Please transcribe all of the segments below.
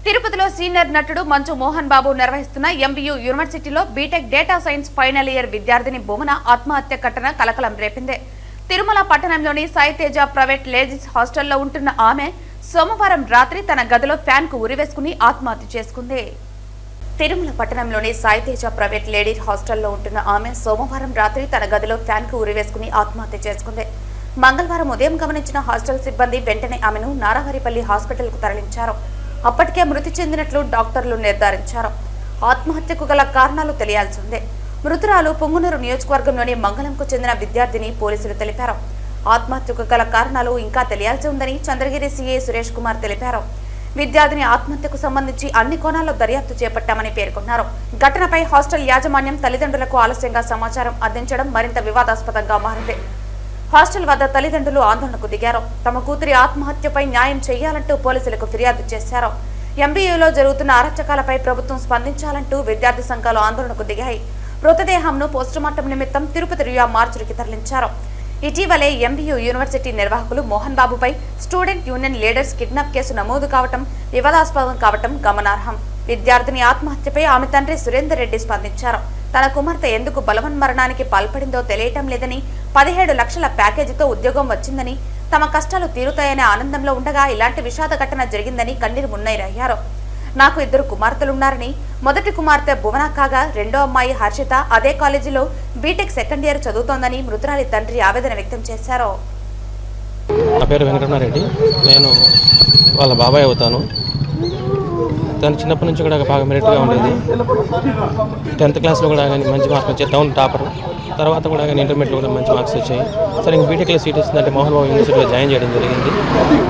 తిరుపతిలో సీనియర్ నటుడు మంచు మోహన్ బాబు నిర్వహిస్తున్న ఎంబీయూ యూనివర్సిటీలో BTech data science final year విద్యార్థిని భూమన ఆత్మహత్య ఘటన కలకలం రేపింది. తిరుమల పట్టణంలోని సాయితేజ ప్రైవేట్ లేడీస్ హాస్టల్లో ఉంటున్న ఆమె సోమవారం రాత్రి తన గదిలో ఫ్యాన్ కు ఉరివేసుకుని ఆత్మహత్య చేసుకుంది. తిరుమల పట్టణంలోని సాయితేజ ప్రైవేట్ లేడీస్ హాస్టల్లో ఉంటున్న ఆమె సోమవారం రాత్రి తన గదిలో ఫ్యాన్ కు ఉరివేసుకుని ఆత్మహత్య చేసుకుంది. మంగళవారం ఉదయం గమనించిన హాస్టల్ సిబ్బంది వెంటనే ఆమెను నారావారిపల్లి హాస్పిటల్ కు తరలించారు. అప్పటికే మృతి చెందినట్లు డాక్టర్లు నిర్ధారించారు. ఆత్మహత్యకు గల కారణాలు తెలియాల్సి ఉంది. మృతురాలు పొంగునూరు నియోజకవర్గంలోని మంగళంకు చెందిన విద్యార్థిని పోలీసులు తెలిపారు. ఆత్మహత్యకు గల కారణాలు ఇంకా తెలియాల్సి ఉందని చంద్రగిరి సీఐ సురేష్ కుమార్ తెలిపారు. విద్యార్థిని ఆత్మహత్యకు సంబంధించి అన్ని కోణాల్లో దర్యాప్తు చేపట్టామని పేర్కొన్నారు. ఘటనపై హాస్టల్ యాజమాన్యం తల్లిదండ్రులకు ఆలస్యంగా సమాచారం అందించడం మరింత వివాదాస్పదంగా మారింది. హాస్టల్ వద్ద తల్లిదండ్రులు ఆందోళనకు దిగారు. తమ కూతురి ఆత్మహత్యపై న్యాయం చేయాలంటూ పోలీసులకు ఫిర్యాదు చేశారు. ఎంబీయూలో జరుగుతున్న అరాచకాలపై ప్రభుత్వం స్పందించాలంటూ విద్యార్థి సంఘాలు ఆందోళనకు దిగాయి. మృతదేహంను పోస్టుమార్టం నిమిత్తం తిరుపతి రియా మార్చురికి తరలించారు. ఇటీవలే ఎంబీయూ యూనివర్సిటీ నిర్వాహకులు మోహన్ బాబుపై student union leaders kidnap case నమోదు కావటం వివాదాస్పదం కావటం గమనార్హం. విద్యార్థిని ఆత్మహత్యపై ఆమె తండ్రి సురేందర్ రెడ్డి స్పందించారు. తన కుమార్తె ఎందుకు బలవన్మరణానికి పాల్పడిందో తెలియటం లేదని, 17 లక్షల ప్యాకేజీతో ఉద్యోగం వచ్చిందని, తమ కష్టాలు తీరుతాయనే ఆనందంలో ఉండగా ఇలాంటి విషాద ఘటన జరిగిందని కన్నీరు మున్నీరయ్యారు. నాకు 2 కుమార్తెలున్నారని, మొదటి కుమార్తె భువన కాగా రెండో అమ్మాయి హర్షిత అదే కాలేజీలో బీటెక్ సెకండ్ ఇయర్ చదువుతోందని మృతురాలి తండ్రి ఆవేదన వ్యక్తం చేశారు. నా పేరు వెంకటరమణారెడ్డి. నేను వాళ్ళ బాబాయ్ అవుతాను. తను చిన్నప్పటి నుంచి కూడా బాగా మెరిట్గా ఉండేది. 10th క్లాస్లో కూడా కానీ మంచి మార్క్స్ వచ్చాయి, టౌన్ టాపర్. తర్వాత కూడా కానీ ఇంటర్మీడియట్లో కూడా మంచి మార్క్స్ వచ్చాయి. సరే ఇంక బీటెక్లో సీట్ వచ్చిందంటే మోహన్ బాబు యూనివర్సిటీలో జాయిన్ చేయడం జరిగింది.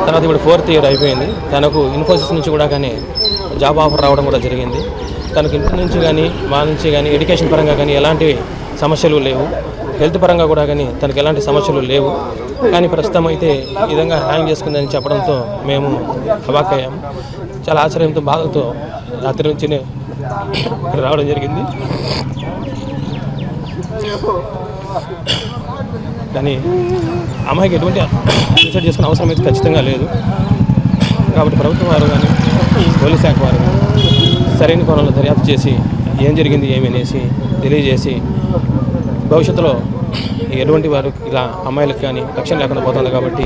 తర్వాత ఇప్పుడు 4th ఇయర్ అయిపోయింది. తనకు ఇన్ఫోసిస్ నుంచి కూడా కానీ జాబ్ ఆఫర్ రావడం కూడా జరిగింది. తనకు ఇంటి నుంచి కానీ మా నుంచి కానీ ఎడ్యుకేషన్ పరంగా కానీ ఎలాంటి సమస్యలు లేవు. హెల్త్ పరంగా కూడా కానీ తనకు ఎలాంటి సమస్యలు లేవు. కానీ ప్రస్తుతం అయితే ఈ విధంగా హ్యాంగ్ చేసుకుందని చెప్పడంతో మేము అవాక్కయ్యాము. చాలా ఆశ్చర్యంతో బాధతో రాత్రి నుంచి రావడం జరిగింది. కానీ అమ్మాయికి ఎటువంటి సూసైడ్ చేసుకునే అవసరం అయితే ఖచ్చితంగా లేదు. కాబట్టి ప్రభుత్వం వారు కానీ పోలీస్ శాఖ వారు సరైన కోణంలో దర్యాప్తు చేసి ఏం జరిగింది ఏమి అనేసి తెలియజేసి భవిష్యత్తులో ఎటువంటి వారు ఇలా అమ్మాయిలకు కానీ రక్షణ లేకుండా పోతుంది. కాబట్టి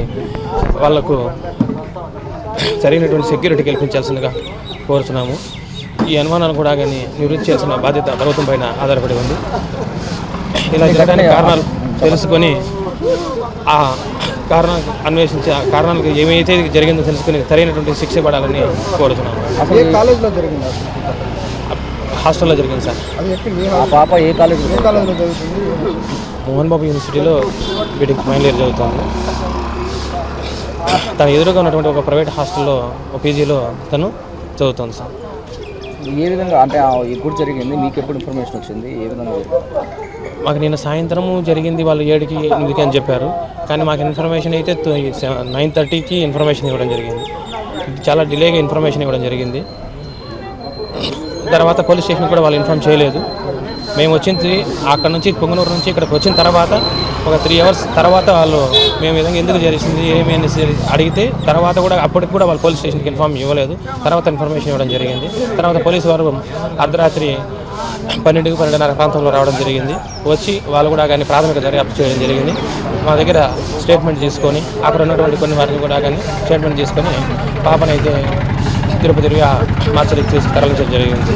వాళ్లకు సరైనటువంటి సెక్యూరిటీ కల్పించాల్సిందిగా కోరుతున్నాము. ఈ అనుమానాలు కూడా కానీ నివృత్తి చేయాల్సిన బాధ్యత ప్రభుత్వం పైన ఆధారపడి ఉంది. ఇలా జరగడానికి కారణాలు తెలుసుకొని ఆ కారణాలు అన్వేషించి ఆ కారణాలకు ఏమైతే జరిగిందో తెలుసుకుని సరైనటువంటి శిక్ష పడాలని కోరుతున్నాము. హాస్టల్లో జరిగింది సార్. పాప ఏ కాలేజీలో చదువుతుంది? మోహన్ బాబు యూనివర్సిటీలో బీటెక్ ఫైనల్ ఇయర్ చదువుతాను. తను ఎదురుగా ఉన్నటువంటి ఒక ప్రైవేట్ హాస్టల్లో ఒక పీజీలో తను చదువుతుంది సార్. ఏ విధంగా అంటే ఎప్పుడు జరిగింది, మీకు ఎప్పుడు ఇన్ఫర్మేషన్ వచ్చింది, ఏ విధంగా? మాకు నిన్న సాయంత్రము జరిగింది. వాళ్ళు 7కి 8కి అని చెప్పారు. కానీ మాకు ఇన్ఫర్మేషన్ అయితే 9:30కి ఇన్ఫర్మేషన్ ఇవ్వడం జరిగింది. చాలా డిలేగా ఇన్ఫర్మేషన్ ఇవ్వడం జరిగింది. తర్వాత పోలీస్ స్టేషన్ కూడా వాళ్ళు ఇన్ఫార్మ్ చేయలేదు. మేము వచ్చింది అక్కడ నుంచి పొంగనూరు నుంచి ఇక్కడికి వచ్చిన తర్వాత ఒక 3 hours తర్వాత వాళ్ళు మేము విధంగా ఎందుకు జరిగింది ఏమి అనేసి అడిగితే తర్వాత కూడా అప్పటికి కూడా వాళ్ళు పోలీస్ స్టేషన్కి ఇన్ఫార్మ్ ఇవ్వలేదు. తర్వాత ఇన్ఫర్మేషన్ ఇవ్వడం జరిగింది. తర్వాత పోలీసు వారు అర్ధరాత్రి 12-12:30 ప్రాంతంలో రావడం జరిగింది. వచ్చి వాళ్ళు కూడా కానీ ప్రాథమిక దర్యాప్తు చేయడం జరిగింది. మా దగ్గర స్టేట్మెంట్ తీసుకొని అక్కడ ఉన్నటువంటి కొన్ని వారిని కూడా కానీ స్టేట్మెంట్ తీసుకొని పాపనైతే తిరుపతి మార్చరికి తరలించడం జరిగింది.